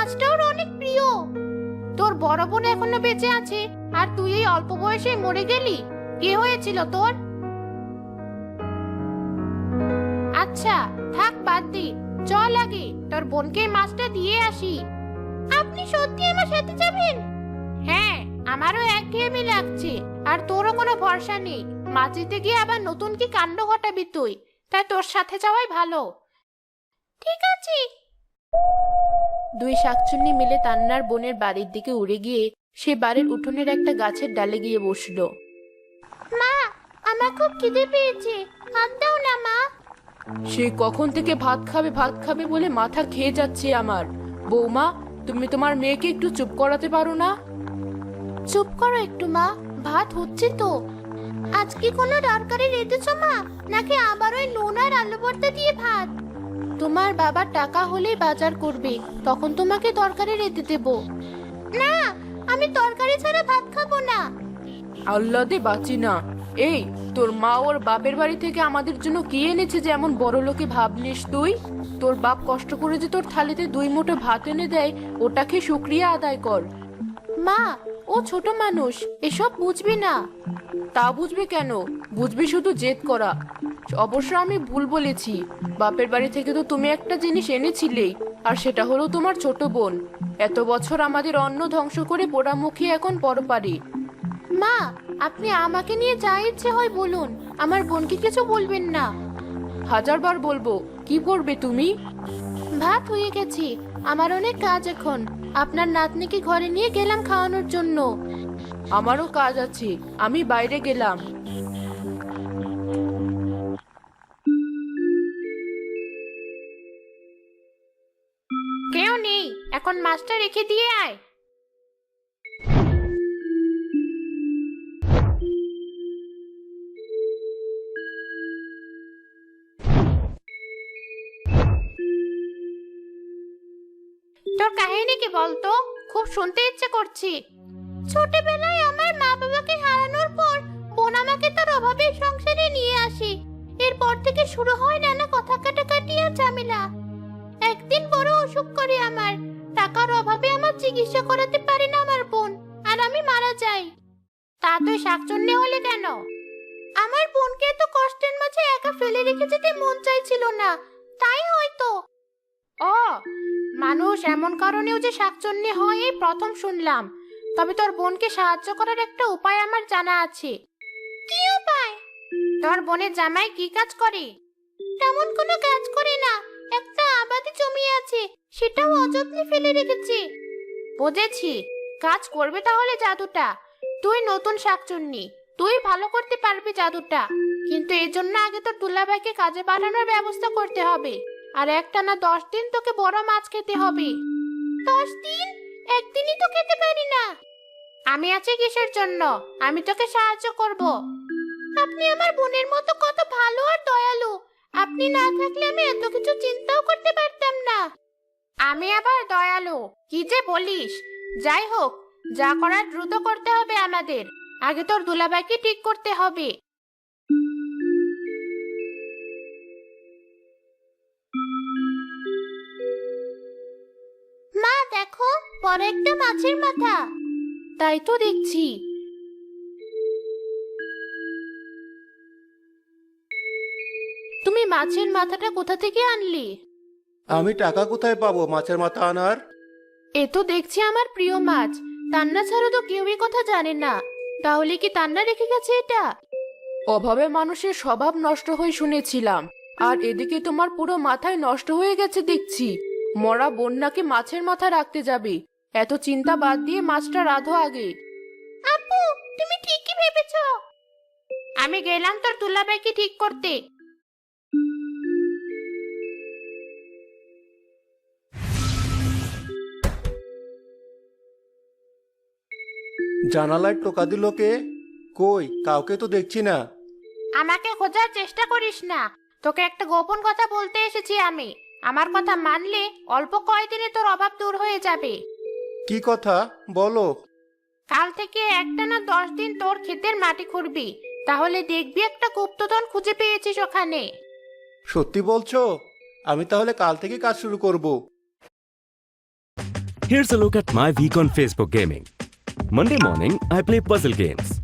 মাছটা ওর অনেক প্রিয়। তোর বড় বোন এখনো বেঁচে আছে, আর তুই এই অল্প বয়সে মরে গেলি। কি হয়েছিল তোর? আচ্ছা থাক, বাদ দি। চল আগে তোর বোনকে এই মাছটা দিয়ে আসি। আপনি সত্যি আমার সাথে যাবেন? হ্যাঁ, আমারও একঘেয়েমি লাগছে, আর তোরও কোনো ভরসা নেই। মাঝিতে গিয়ে আবার নতুন কি কাণ্ড ঘটাবি তুই, তাই তোর সাথে যাওয়াই ভালো। ঠিক আছে। দুই শাকচুন্নি মিলে তান্নার বোনের বাড়ির দিকে উড়ে গিয়ে সে বাড়ির উঠোনের একটা গাছের ডালে গিয়ে বসলো। মা, আমার খুব খিদে পেয়েছে, ভাত দাও না মা। সে কখন থেকে ভাত খাবে ভাত খাবে বলে মাথা খেয়ে যাচ্ছে আমার। বৌমা, তুমি তোমার মেয়েকে একটু চুপ করাতে পারো না? চুপ করো একটু মা, ভাত হচ্ছে তো। আজকে কোনো তরকারি রেঁধেছো মা, নাকি আবার ওই নুন আর আলু ভর্তা দিয়ে ভাত? তোমার বাবার টাকা হলেই বাজার করবে, তখন তোমাকে তরকারি রেঁধে দেব। না, আমি তরকারি ছাড়া ভাত খাবো না। আল্লাহ দে বাঁচি না। এই, তোর মা ওর বাপের বাড়ি থেকে আমাদের জন্য কি এনেছে যে এমন বড় লোকে ভাবলিস তুই? তোর বাপ কষ্ট করে যে তোর থালিতে 2 মুঠো ভাত এনে দেয়, ওটাকে শুকরিয়া আদায় কর। মা, ও ছোট মানুষ, এসব বুঝবি না। তা বুঝবে কেন? বুঝবি শুধু জেদ করা। অবশ্য আমি ভুল বলেছি। বাপের বাড়ি থেকে তো তুমি একটা জিনিস এনেছিলেই, আর সেটা হলো তোমার ছোট বোন। এত বছর আমাদের অন্ন ধ্বংস করে পোড়ামুখী এখন পরপারে। মা, আপনি আমাকে নিয়ে যা ইচ্ছে হয় বলুন, আমার বোনকে কিছু বলবেন না। 1000বার বলবো, কি করবে তুমি? ভাত হয়ে গেছে, আমার অনেক কাজ এখন। আপনার নাতনিকে ঘরে নিয়ে গেলাম খাওয়ানোর জন্য। আমারও কাজ আছে, আমি বাইরে গেলাম। কেউ নেই, এখন মাছটা রেখে দিয়ে আয়। তোর কাহিনী কি বলতো, খুব শুনতে ইচ্ছে করছে। ছোটবেলায় আমার মা বাবাকে হারানোর পর বোন আমাকে তার অভাবের সংসারে নিয়ে আসে। এরপর থেকে শুরু হয় নানা কথা কাটাকাটি আর ঝামেলা। একদিন বড় অসুখ করে আমার। টাকার অভাবে আমার চিকিৎসা করাতে পারে না আমার বোন, আর আমি মারা যাই। তা তুই শাকচুন্নি হলে কেন? আমার বোনকে এত কষ্টের মাঝে একা ফেলে রেখে যেতে মন চাইছিল না, তাই হয়তো। ও, মানুষ এমন কারণেও যে শাকচুন্নি হয় এই প্রথম শুনলাম। তবে তোর বোনকে সাহায্য করার একটা উপায় আমার জানা আছে। কি উপায়? তোর বোনের জামাই কি কাজ করে? তেমন কোনো কাজ করে না, একটা আবাদি জমি আছে, সেটাও অযত্নে ফেলে রেখেছে। বুঝেছি, কাজ করবে তাহলে জাদুটা। তুই নতুন শাকচুন্নি, তুই ভালো করতে পারবি জাদুটা। কিন্তু এর জন্য আগে তোর দুলাভাইকে কাজে পাঠানোর ব্যবস্থা করতে হবে। আর একটানা 10 দিন তোকে বড় মাছ খেতে হবে। 10 দিন? একদিনই তো খেতে পারি না। আমি আছি কিসের জন্য? আমি তোকে সাহায্য করব। আপনি আমার বোনের মতো কত ভালো আর দয়ালু। আপনি না থাকলে আমি এত কিছু চিন্তাও করতে পারতাম না। আমি আবার দয়ালু? কি যে বলিস! যাই হোক, যা করার দ্রুত করতে হবে আমাদের। আগে তোর দুলাভাইকে ঠিক করতে হবে। মা দেখো, বড় একটা মাছের মাথা। তাই তো দেখছি। তুমি মাছের মাথাটা কোথা থেকে আনলি? আমি টাকা কোথায় পাবো মাছের মাথা আনার? এ তো দেখছি আমার প্রিয় মাছ। তান্না ছাড়া তো কেউ এই কথা জানে না। তাহলে কি তান্না রেখে গেছে এটা? অভাবে মানুষের স্বভাব নষ্ট হয়ে শুনেছিলাম, আর এদিকে তোমার পুরো মাথায় নষ্ট হয়ে গেছে দেখছি। মরা বন্যাকে মাছের মাথা রাখতে যাবে? এত চিন্তা বাদ দিয়ে মাছটা রাধো আগে। আপু, তুমি ঠিকই ভেবেছো। আমি গেলাম তোর দুলাভাইকে ঠিক করতে। জানালায় টোকা দিল কে? কই, কাউকে তো দেখছি না। আমাকে খোঁজার চেষ্টা করিস না। তোকে একটা গোপন কথা বলতে এসেছি আমি। আমার কথা মানলে অল্প কয়দিনে তোর অভাব দূর হয়ে যাবে। কি কথা বলো? কাল থেকে একটানা 10 দিন তোর ক্ষেতের মাটি খুঁড়বি, তাহলে দেখবি একটা গুপ্তধন খুঁজে পেয়েছিস ওখানে। সত্যি বলছো? আমি তাহলে কাল থেকে কাজ শুরু করব। Here's a look at my week on Facebook gaming. Monday morning, I play puzzle games.